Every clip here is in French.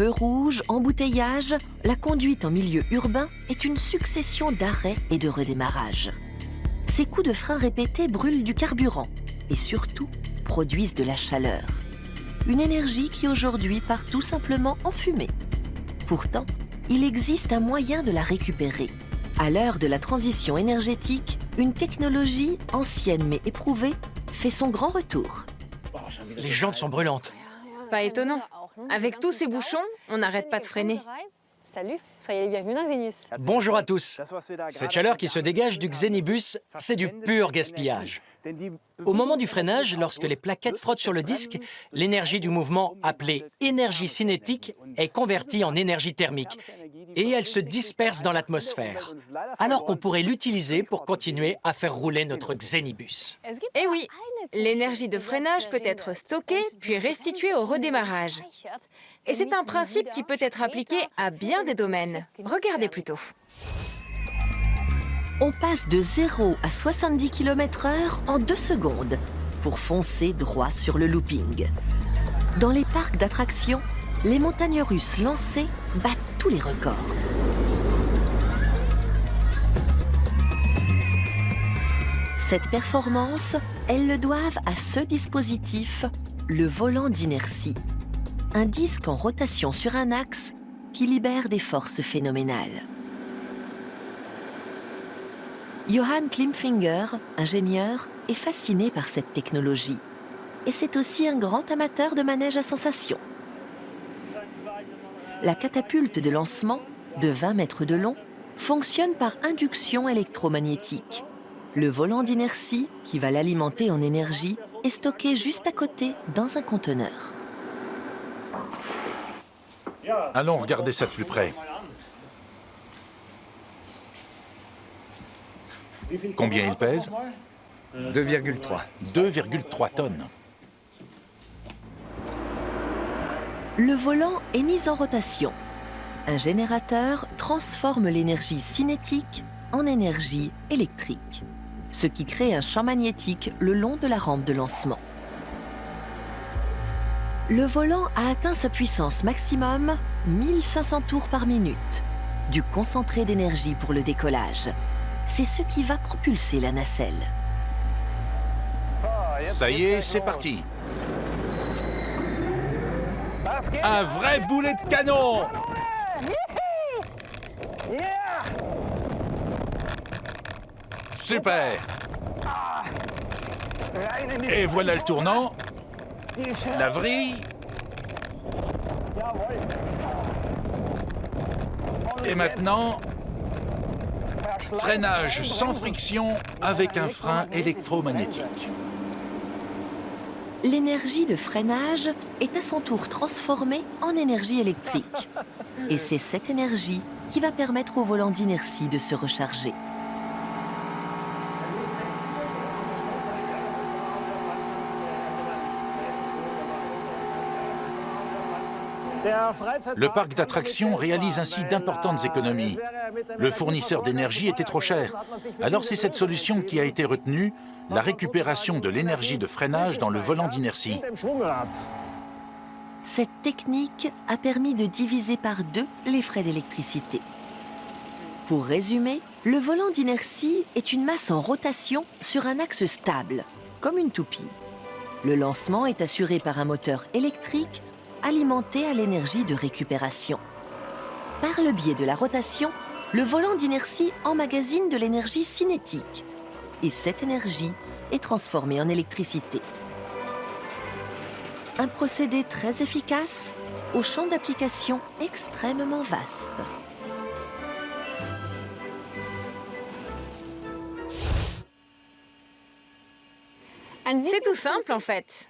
Feux rouges, embouteillages, la conduite en milieu urbain est une succession d'arrêts et de redémarrages. Ces coups de frein répétés brûlent du carburant et surtout produisent de la chaleur. Une énergie qui aujourd'hui part tout simplement en fumée. Pourtant, il existe un moyen de la récupérer. À l'heure de la transition énergétique, une technologie ancienne mais éprouvée fait son grand retour. Les jantes sont brûlantes. Pas étonnant. Avec tous ces bouchons, on n'arrête pas de freiner. Salut, soyez les bienvenus dans Xenius. Bonjour à tous. Cette chaleur qui se dégage du Xenibus, c'est du pur gaspillage. Au moment du freinage, lorsque les plaquettes frottent sur le disque, l'énergie du mouvement, appelée énergie cinétique, est convertie en énergie thermique et elle se disperse dans l'atmosphère, alors qu'on pourrait l'utiliser pour continuer à faire rouler notre Xenibus. Eh oui, l'énergie de freinage peut être stockée puis restituée au redémarrage. Et c'est un principe qui peut être appliqué à bien des domaines. Regardez plutôt. On passe de 0 à 70 km/h en 2 secondes pour foncer droit sur le looping. Dans les parcs d'attractions, les montagnes russes lancées battent tous les records. Cette performance, elles le doivent à ce dispositif, le volant d'inertie. Un disque en rotation sur un axe qui libère des forces phénoménales. Johann Klimfinger, ingénieur, est fasciné par cette technologie. Et c'est aussi un grand amateur de manège à sensations. La catapulte de lancement, de 20 mètres de long, fonctionne par induction électromagnétique. Le volant d'inertie, qui va l'alimenter en énergie, est stocké juste à côté dans un conteneur. Allons regarder ça de plus près. Combien il pèse? 2,3. 2,3 tonnes. Le volant est mis en rotation. Un générateur transforme l'énergie cinétique en énergie électrique, ce qui crée un champ magnétique le long de la rampe de lancement. Le volant a atteint sa puissance maximum, 1500 tours par minute, du concentré d'énergie pour le décollage. C'est ce qui va propulser la nacelle. Ça y est, c'est parti. Un vrai boulet de canon! Super! Et voilà le tournant. La vrille. Et maintenant, freinage sans friction avec un frein électromagnétique. L'énergie de freinage est à son tour transformée en énergie électrique. Et c'est cette énergie qui va permettre au volant d'inertie de se recharger. Le parc d'attractions réalise ainsi d'importantes économies. Le fournisseur d'énergie était trop cher. Alors c'est cette solution qui a été retenue, la récupération de l'énergie de freinage dans le volant d'inertie. Cette technique a permis de diviser par 2 les frais d'électricité. Pour résumer, le volant d'inertie est une masse en rotation sur un axe stable, comme une toupie. Le lancement est assuré par un moteur électrique alimenté à l'énergie de récupération. Par le biais de la rotation, le volant d'inertie emmagasine de l'énergie cinétique. Et cette énergie est transformée en électricité. Un procédé très efficace, au champ d'application extrêmement vaste. C'est tout simple en fait.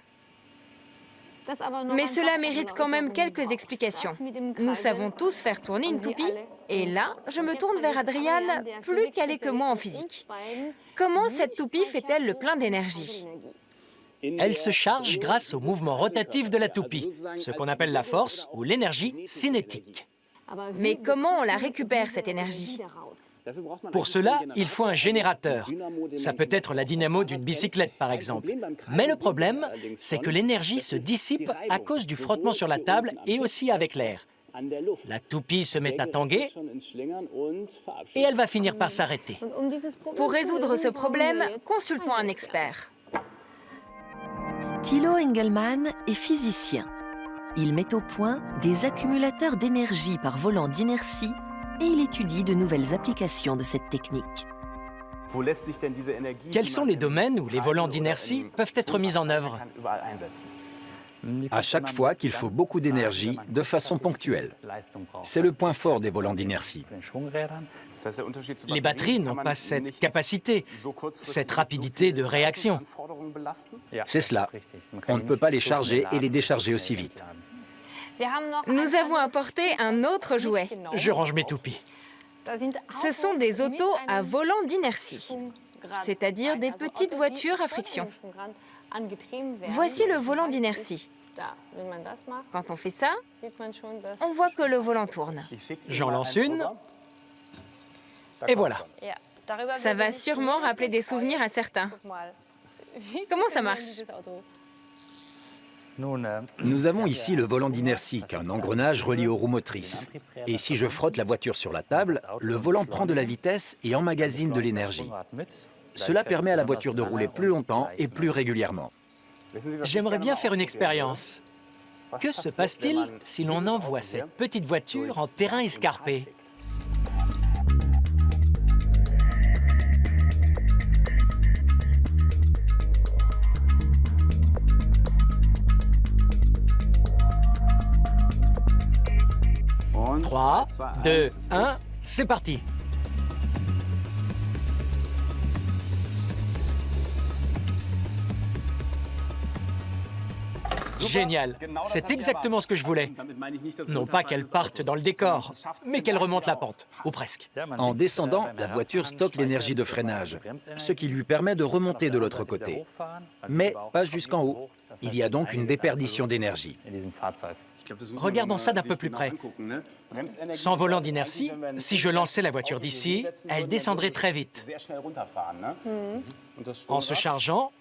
Mais cela mérite quand même quelques explications. Nous savons tous faire tourner une toupie. Et là, je me tourne vers Adriane, plus calée que moi en physique. Comment cette toupie fait-elle le plein d'énergie? Elle se charge grâce au mouvement rotatif de la toupie, ce qu'on appelle la force ou l'énergie cinétique. Mais comment on la récupère, cette énergie? Pour cela, il faut un générateur. Ça peut être la dynamo d'une bicyclette, par exemple. Mais le problème, c'est que l'énergie se dissipe à cause du frottement sur la table et aussi avec l'air. La toupie se met à tanguer et elle va finir par s'arrêter. Pour résoudre ce problème, consultons un expert. Thilo Engelmann est physicien. Il met au point des accumulateurs d'énergie par volant d'inertie et il étudie de nouvelles applications de cette technique. Quels sont les domaines où les volants d'inertie peuvent être mis en œuvre? À chaque fois qu'il faut beaucoup d'énergie de façon ponctuelle. C'est le point fort des volants d'inertie. Les batteries n'ont pas cette capacité, cette rapidité de réaction. C'est cela. On ne peut pas les charger et les décharger aussi vite. Nous avons apporté un autre jouet. Je range mes toupies. Ce sont des autos à volant d'inertie, c'est-à-dire des petites voitures à friction. Voici le volant d'inertie. Quand on fait ça, on voit que le volant tourne. J'en lance une. Et voilà. Ça va sûrement rappeler des souvenirs à certains. Comment ça marche? Nous avons ici le volant d'inertie, qu'un engrenage relie aux roues motrices. Et si je frotte la voiture sur la table, le volant prend de la vitesse et emmagasine de l'énergie. Cela permet à la voiture de rouler plus longtemps et plus régulièrement. J'aimerais bien faire une expérience. Que se passe-t-il si l'on envoie cette petite voiture en terrain escarpé? Trois, 2, 1, c'est parti. Génial, c'est exactement ce que je voulais. Non pas qu'elle parte dans le décor, mais qu'elle remonte la pente, ou presque. En descendant, la voiture stocke l'énergie de freinage, ce qui lui permet de remonter de l'autre côté. Mais pas jusqu'en haut. Il y a donc une déperdition d'énergie. Regardons ça d'un peu plus près. Sans volant d'inertie, si je lançais la voiture d'ici, elle descendrait très vite. En se chargeant,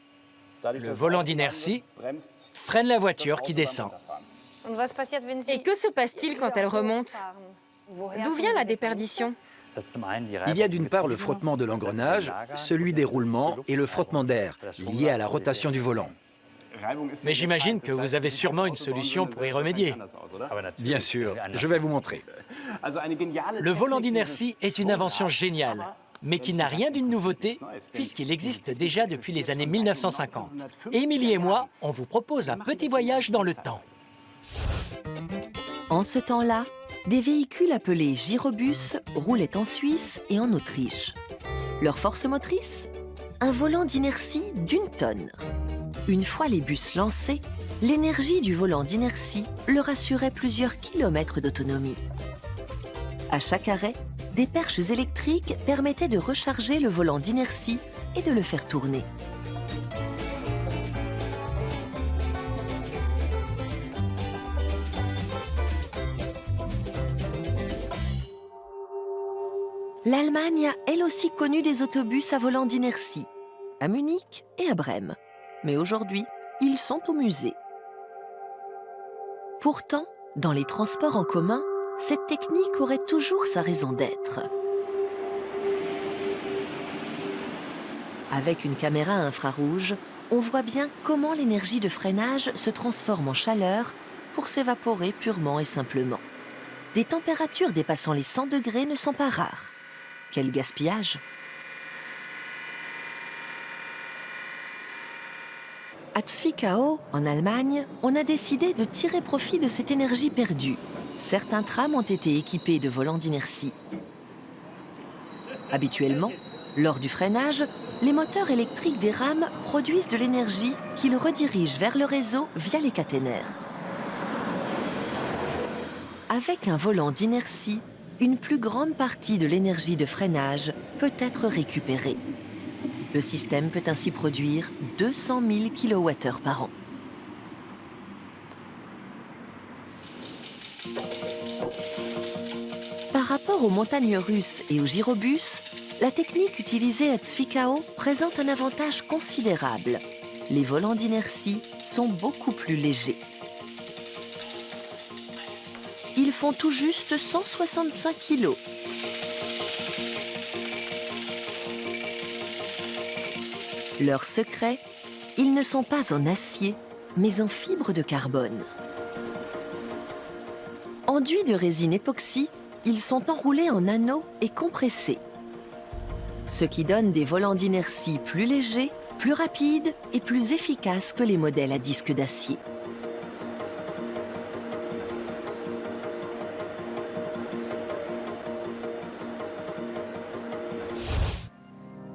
le volant d'inertie freine la voiture qui descend. Et que se passe-t-il quand elle remonte? D'où vient la déperdition? Il y a d'une part le frottement de l'engrenage, celui des roulements et le frottement d'air, lié à la rotation du volant. Mais j'imagine que vous avez sûrement une solution pour y remédier. Bien sûr, je vais vous montrer. Le volant d'inertie est une invention géniale, mais qui n'a rien d'une nouveauté, puisqu'il existe déjà depuis les années 1950. Et Émilie et moi, on vous propose un petit voyage dans le temps. En ce temps-là, des véhicules appelés gyrobus roulaient en Suisse et en Autriche. Leur force motrice? Un volant d'inertie d'1 tonne. Une fois les bus lancés, l'énergie du volant d'inertie leur assurait plusieurs kilomètres d'autonomie. À chaque arrêt, des perches électriques permettaient de recharger le volant d'inertie et de le faire tourner. L'Allemagne a elle aussi connu des autobus à volant d'inertie, à Munich et à Brême. Mais aujourd'hui, ils sont au musée. Pourtant, dans les transports en commun, cette technique aurait toujours sa raison d'être. Avec une caméra infrarouge, on voit bien comment l'énergie de freinage se transforme en chaleur pour s'évaporer purement et simplement. Des températures dépassant les 100 degrés ne sont pas rares. Quel gaspillage! À Zwickau, en Allemagne, on a décidé de tirer profit de cette énergie perdue. Certains trams ont été équipés de volants d'inertie. Habituellement, lors du freinage, les moteurs électriques des rames produisent de l'énergie qu'ils redirigent vers le réseau via les caténaires. Avec un volant d'inertie, une plus grande partie de l'énergie de freinage peut être récupérée. Le système peut ainsi produire 200 000 kWh par an. Par rapport aux montagnes russes et aux gyrobus, la technique utilisée à Zwickau présente un avantage considérable. Les volants d'inertie sont beaucoup plus légers. ils font tout juste 165 kilos. Leur secret, ils ne sont pas en acier, mais en fibre de carbone. Enduits de résine époxy, ils sont enroulés en anneaux et compressés. Ce qui donne des volants d'inertie plus légers, plus rapides et plus efficaces que les modèles à disque d'acier.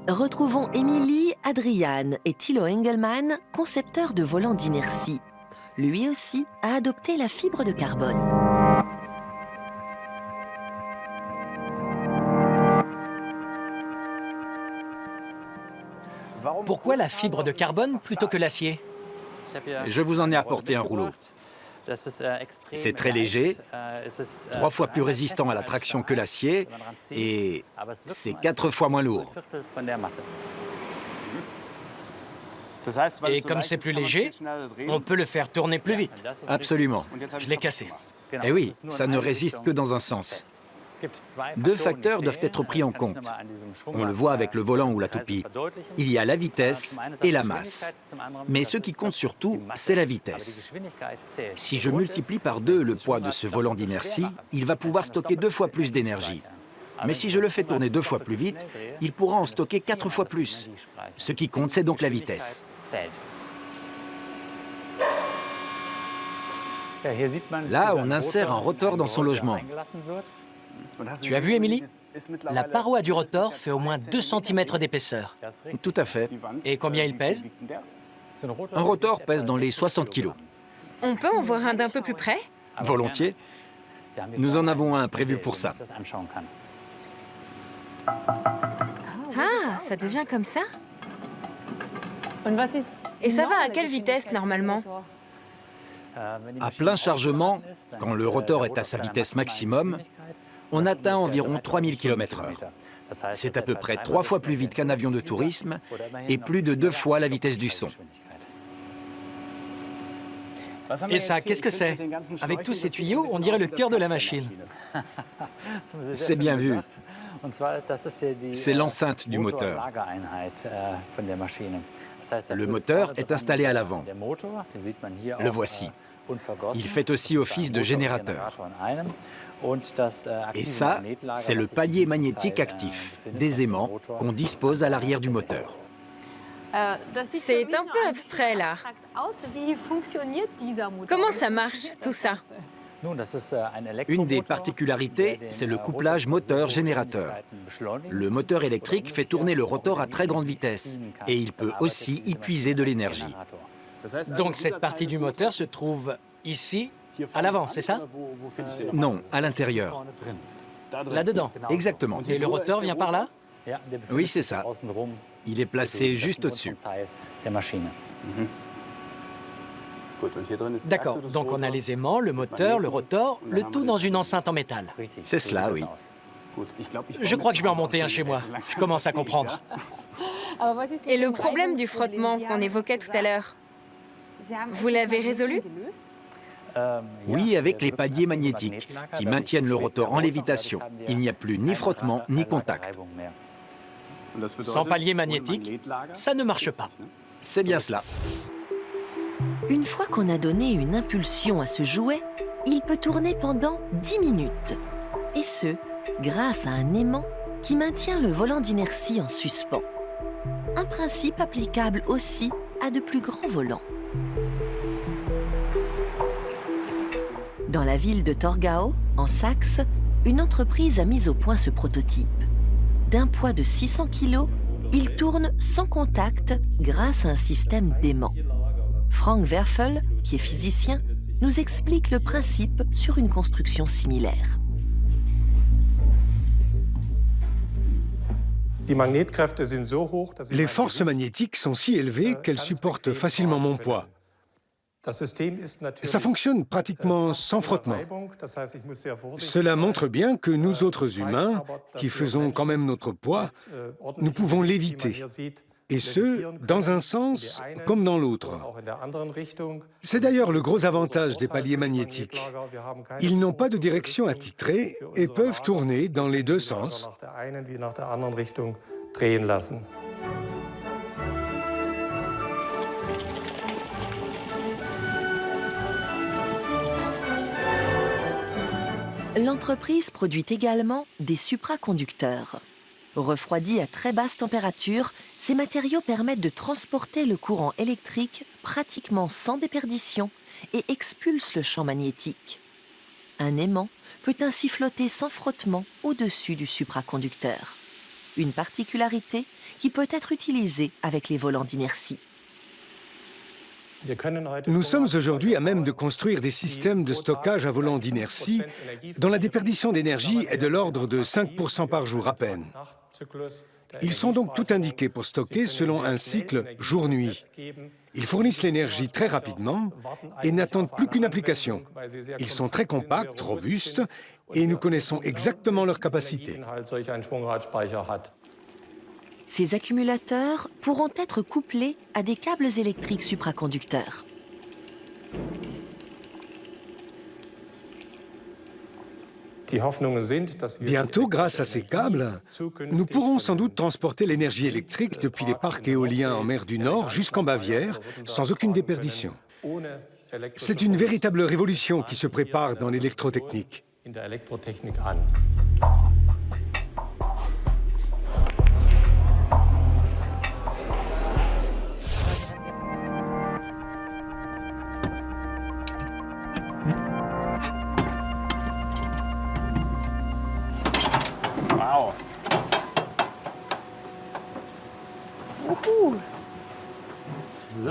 Retrouvons Émilie, Adrian et Thilo Engelmann, concepteurs de volants d'inertie. Lui aussi a adopté la fibre de carbone. Pourquoi la fibre de carbone plutôt que l'acier? Je vous en ai apporté un rouleau. C'est très léger, 3 fois plus résistant à la traction que l'acier et c'est 4 fois moins lourd. Et comme c'est plus léger, on peut le faire tourner plus vite. Absolument. Je l'ai cassé. Et oui, ça ne résiste que dans un sens. 2 facteurs doivent être pris en compte. On le voit avec le volant ou la toupie. Il y a la vitesse et la masse. Mais ce qui compte surtout, c'est la vitesse. Si je multiplie par 2 le poids de ce volant d'inertie, il va pouvoir stocker 2 fois plus d'énergie. Mais si je le fais tourner 2 fois plus vite, il pourra en stocker 4 fois plus. Ce qui compte, c'est donc la vitesse. Là, on insère un rotor dans son logement. Tu as vu, Émilie? La paroi du rotor fait au moins 2 cm d'épaisseur. Tout à fait. Et combien il pèse? Un rotor pèse dans les 60 kilos. On peut en voir un d'un peu plus près? Volontiers. Nous en avons un prévu pour ça. Ah, ça devient comme ça? Et ça va à quelle vitesse normalement? À plein chargement, quand le rotor est à sa vitesse maximum, on atteint environ 3000 km/h. C'est à peu près 3 fois plus vite qu'un avion de tourisme et plus de 2 fois la vitesse du son. Et ça, qu'est-ce que c'est? Avec tous ces tuyaux, on dirait le cœur de la machine. C'est bien vu. C'est l'enceinte du moteur. Le moteur est installé à l'avant. Le voici. Il fait aussi office de générateur. Et ça, c'est le palier magnétique actif, des aimants qu'on dispose à l'arrière du moteur. C'est un peu abstrait là. Comment ça marche tout ça? Une des particularités, c'est le couplage moteur-générateur. Le moteur électrique fait tourner le rotor à très grande vitesse et il peut aussi y puiser de l'énergie. Donc cette partie du moteur se trouve ici, à l'avant, c'est ça? Non, à l'intérieur. Là-dedans? Exactement. Et le rotor vient par là? Oui, c'est ça. Il est placé juste au-dessus. D'accord, donc on a les aimants, le moteur, le rotor, le tout dans une enceinte en métal. C'est cela, oui. Je crois que je vais en monter un chez moi. Je commence à comprendre. Et le problème du frottement qu'on évoquait tout à l'heure, vous l'avez résolu? Oui, avec les paliers magnétiques qui maintiennent le rotor en lévitation. Il n'y a plus ni frottement ni contact. Sans palier magnétique, ça ne marche pas. C'est bien cela. Une fois qu'on a donné une impulsion à ce jouet, il peut tourner pendant 10 minutes. Et ce, grâce à un aimant qui maintient le volant d'inertie en suspens. Un principe applicable aussi à de plus grands volants. Dans la ville de Torgau, en Saxe, une entreprise a mis au point ce prototype. D'un poids de 600 kg, il tourne sans contact grâce à un système d'aimant. Frank Werfel, qui est physicien, nous explique le principe sur une construction similaire. Les forces magnétiques sont si élevées qu'elles supportent facilement mon poids. Ça fonctionne pratiquement sans frottement. Cela montre bien que nous autres humains, qui faisons quand même notre poids, nous pouvons l'éviter. et ce, dans un sens comme dans l'autre. C'est d'ailleurs le gros avantage des paliers magnétiques. Ils n'ont pas de direction attitrée et peuvent tourner dans les deux sens. L'entreprise produit également des supraconducteurs. Refroidis à très basse température, ces matériaux permettent de transporter le courant électrique pratiquement sans déperdition et expulsent le champ magnétique. Un aimant peut ainsi flotter sans frottement au-dessus du supraconducteur. Une particularité qui peut être utilisée avec les volants d'inertie. Nous sommes aujourd'hui à même de construire des systèmes de stockage à volant d'inertie dont la déperdition d'énergie est de l'ordre de 5% par jour à peine. Ils sont donc tout indiqués pour stocker selon un cycle jour-nuit. Ils fournissent l'énergie très rapidement et n'attendent plus qu'une application. Ils sont très compacts, robustes et nous connaissons exactement leur capacité. Ces accumulateurs pourront être couplés à des câbles électriques supraconducteurs. Bientôt, grâce à ces câbles, nous pourrons sans doute transporter l'énergie électrique depuis les parcs éoliens en mer du Nord jusqu'en Bavière sans aucune déperdition. C'est une véritable révolution qui se prépare dans l'électrotechnique.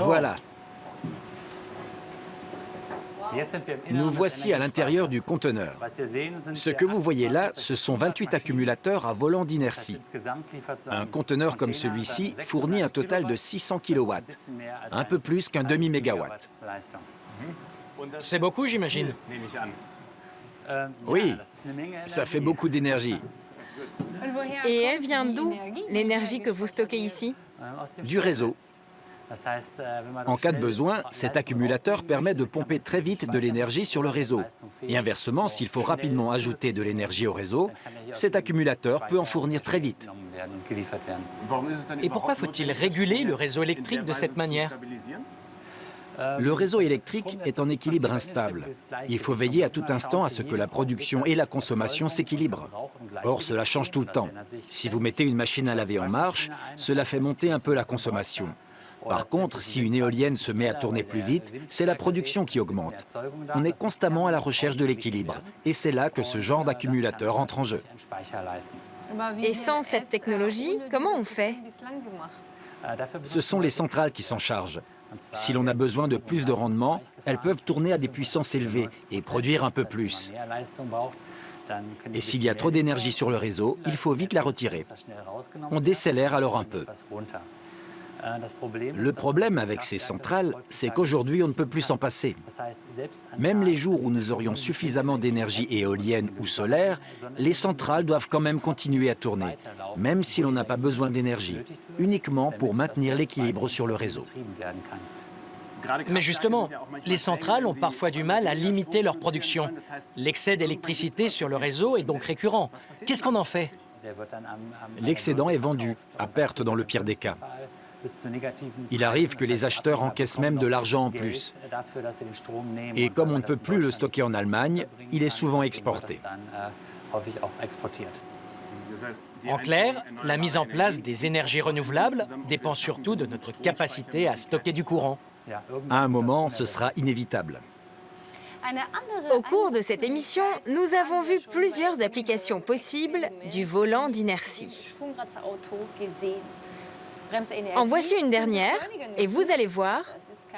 Voilà. Nous voici à l'intérieur du conteneur. Ce que vous voyez là, ce sont 28 accumulateurs à volant d'inertie. Un conteneur comme celui-ci fournit un total de 600 kW, un peu plus qu'un demi-mégawatt. C'est beaucoup, j'imagine. Oui, ça fait beaucoup d'énergie. Et elle vient d'où, l'énergie que vous stockez ici? Du réseau. En cas de besoin, cet accumulateur permet de pomper très vite de l'énergie sur le réseau. Et inversement, s'il faut rapidement ajouter de l'énergie au réseau, cet accumulateur peut en fournir très vite. Et pourquoi faut-il réguler le réseau électrique de cette manière? Le réseau électrique est en équilibre instable. Il faut veiller à tout instant à ce que la production et la consommation s'équilibrent. Or, cela change tout le temps. Si vous mettez une machine à laver en marche, cela fait monter un peu la consommation. Par contre, si une éolienne se met à tourner plus vite, c'est la production qui augmente. On est constamment à la recherche de l'équilibre. Et c'est là que ce genre d'accumulateur entre en jeu. Et sans cette technologie, comment on fait? Ce sont les centrales qui s'en chargent. Si l'on a besoin de plus de rendement, elles peuvent tourner à des puissances élevées et produire un peu plus. Et s'il y a trop d'énergie sur le réseau, il faut vite la retirer. On décélère alors un peu. Le problème avec ces centrales, c'est qu'aujourd'hui, on ne peut plus s'en passer. Même les jours où nous aurions suffisamment d'énergie éolienne ou solaire, les centrales doivent quand même continuer à tourner, même si l'on n'a pas besoin d'énergie, uniquement pour maintenir l'équilibre sur le réseau. Mais justement, les centrales ont parfois du mal à limiter leur production. L'excès d'électricité sur le réseau est donc récurrent. Qu'est-ce qu'on en fait? L'excédent est vendu, à perte dans le pire des cas. Il arrive que les acheteurs encaissent même de l'argent en plus. Et comme on ne peut plus le stocker en Allemagne, il est souvent exporté. En clair, la mise en place des énergies renouvelables dépend surtout de notre capacité à stocker du courant. À un moment, ce sera inévitable. Au cours de cette émission, nous avons vu plusieurs applications possibles du volant d'inertie. En voici une dernière, et vous allez voir,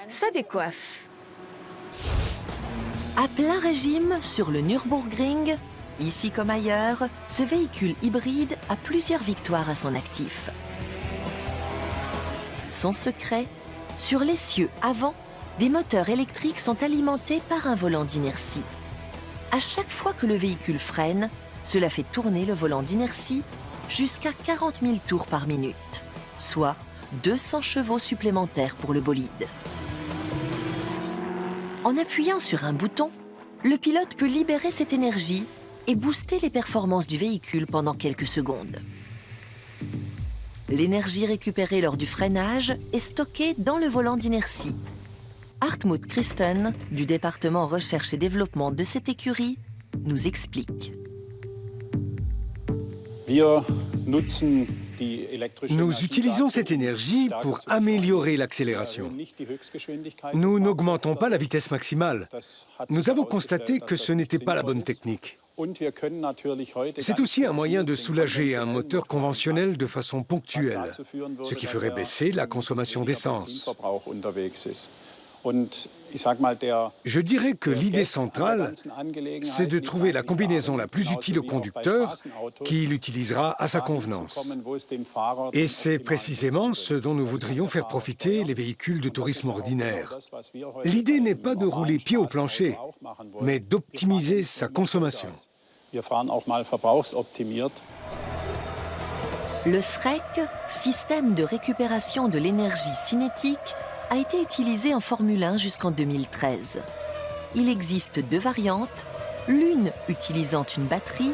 ça décoiffe. À plein régime sur le Nürburgring, ici comme ailleurs, ce véhicule hybride a plusieurs victoires à son actif. Son secret, sur l'essieu avant, des moteurs électriques sont alimentés par un volant d'inertie. À chaque fois que le véhicule freine, cela fait tourner le volant d'inertie jusqu'à 40 000 tours par minute, soit 200 chevaux supplémentaires pour le bolide. En appuyant sur un bouton, le pilote peut libérer cette énergie et booster les performances du véhicule pendant quelques secondes. L'énergie récupérée lors du freinage est stockée dans le volant d'inertie. Hartmut Christen, du département recherche et développement de cette écurie, nous explique. Nous utilisons cette énergie pour améliorer l'accélération. Nous n'augmentons pas la vitesse maximale. Nous avons constaté que ce n'était pas la bonne technique. C'est aussi un moyen de soulager un moteur conventionnel de façon ponctuelle, ce qui ferait baisser la consommation d'essence. Je dirais que l'idée centrale, c'est de trouver la combinaison la plus utile au conducteur qui l'utilisera à sa convenance. Et c'est précisément ce dont nous voudrions faire profiter les véhicules de tourisme ordinaire. L'idée n'est pas de rouler pied au plancher, mais d'optimiser sa consommation. Le SREC, système de récupération de l'énergie cinétique, a été utilisé en Formule 1 jusqu'en 2013. Il existe 2 variantes, l'une utilisant une batterie,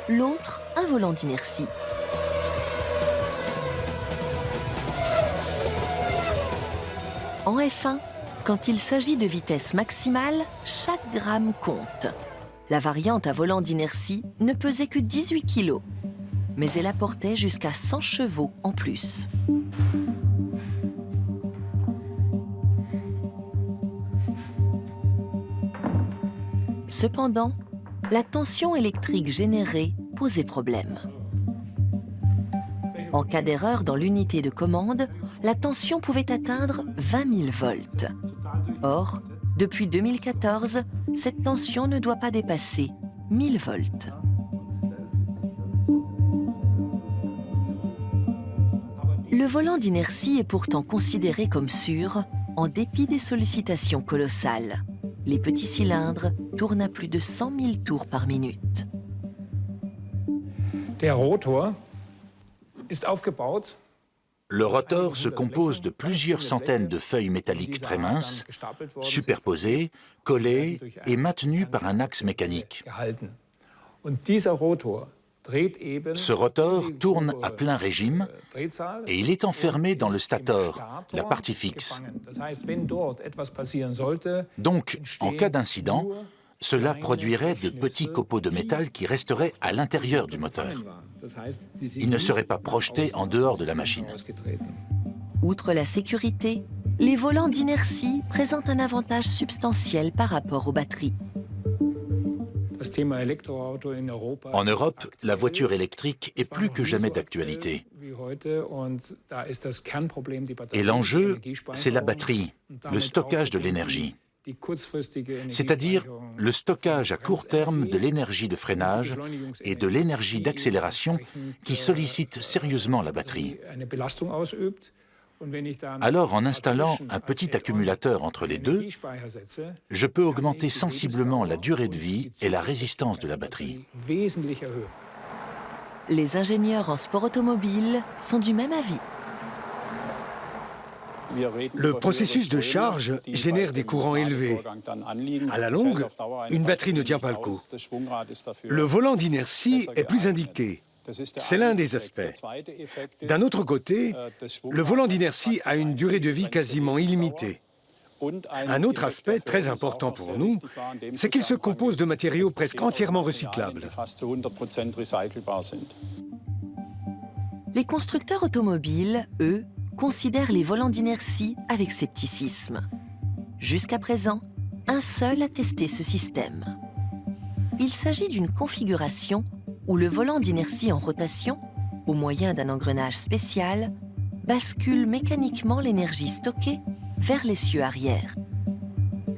l'autre un volant d'inertie. En F1, quand il s'agit de vitesse maximale, chaque gramme compte. La variante à volant d'inertie ne pesait que 18 kg, mais elle apportait jusqu'à 100 chevaux en plus. Cependant, la tension électrique générée posait problème. En cas d'erreur dans l'unité de commande, la tension pouvait atteindre 20 000 volts. Or, depuis 2014, cette tension ne doit pas dépasser 1000 volts. Le volant d'inertie est pourtant considéré comme sûr, en dépit des sollicitations colossales. Les petits cylindres tournent à plus de 100 000 tours par minute. Le rotor se compose de plusieurs centaines de feuilles métalliques très minces, superposées, collées et maintenues par un axe mécanique. Ce rotor tourne à plein régime et il est enfermé dans le stator, la partie fixe. Donc, en cas d'incident, cela produirait de petits copeaux de métal qui resteraient à l'intérieur du moteur. Ils ne seraient pas projetés en dehors de la machine. Outre la sécurité, les volants d'inertie présentent un avantage substantiel par rapport aux batteries. En Europe, la voiture électrique est plus que jamais d'actualité. Et l'enjeu, c'est la batterie, le stockage de l'énergie. C'est-à-dire le stockage à court terme de l'énergie de freinage et de l'énergie d'accélération qui sollicite sérieusement la batterie. Alors, en installant un petit accumulateur entre les deux, je peux augmenter sensiblement la durée de vie et la résistance de la batterie. Les ingénieurs en sport automobile sont du même avis. Le processus de charge génère des courants élevés. À la longue, une batterie ne tient pas le coup. Le volant d'inertie est plus indiqué. C'est l'un des aspects. D'un autre côté, le volant d'inertie a une durée de vie quasiment illimitée. Un autre aspect très important pour nous, c'est qu'il se compose de matériaux presque entièrement recyclables. Les constructeurs automobiles, eux, considèrent les volants d'inertie avec scepticisme. Jusqu'à présent, un seul a testé ce système. Il s'agit d'une configuration où le volant d'inertie en rotation, au moyen d'un engrenage spécial, bascule mécaniquement l'énergie stockée vers l'essieu arrière.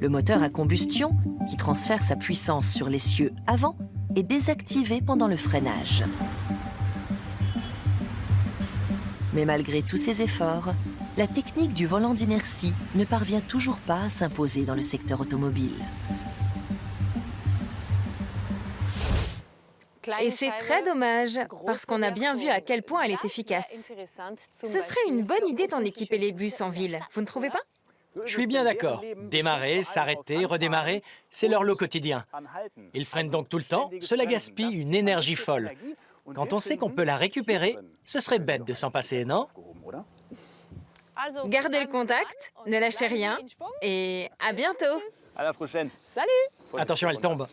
Le moteur à combustion, qui transfère sa puissance sur l'essieu avant, est désactivé pendant le freinage. Mais malgré tous ces efforts, la technique du volant d'inertie ne parvient toujours pas à s'imposer dans le secteur automobile. Et c'est très dommage, parce qu'on a bien vu à quel point elle est efficace. Ce serait une bonne idée d'en équiper les bus en ville, vous ne trouvez pas? Je suis bien d'accord. Démarrer, s'arrêter, redémarrer, c'est leur lot quotidien. Ils freinent donc tout le temps, cela gaspille une énergie folle. Quand on sait qu'on peut la récupérer, ce serait bête de s'en passer, non? Gardez le contact, ne lâchez rien, et à bientôt. Salut. Attention, elle tombe.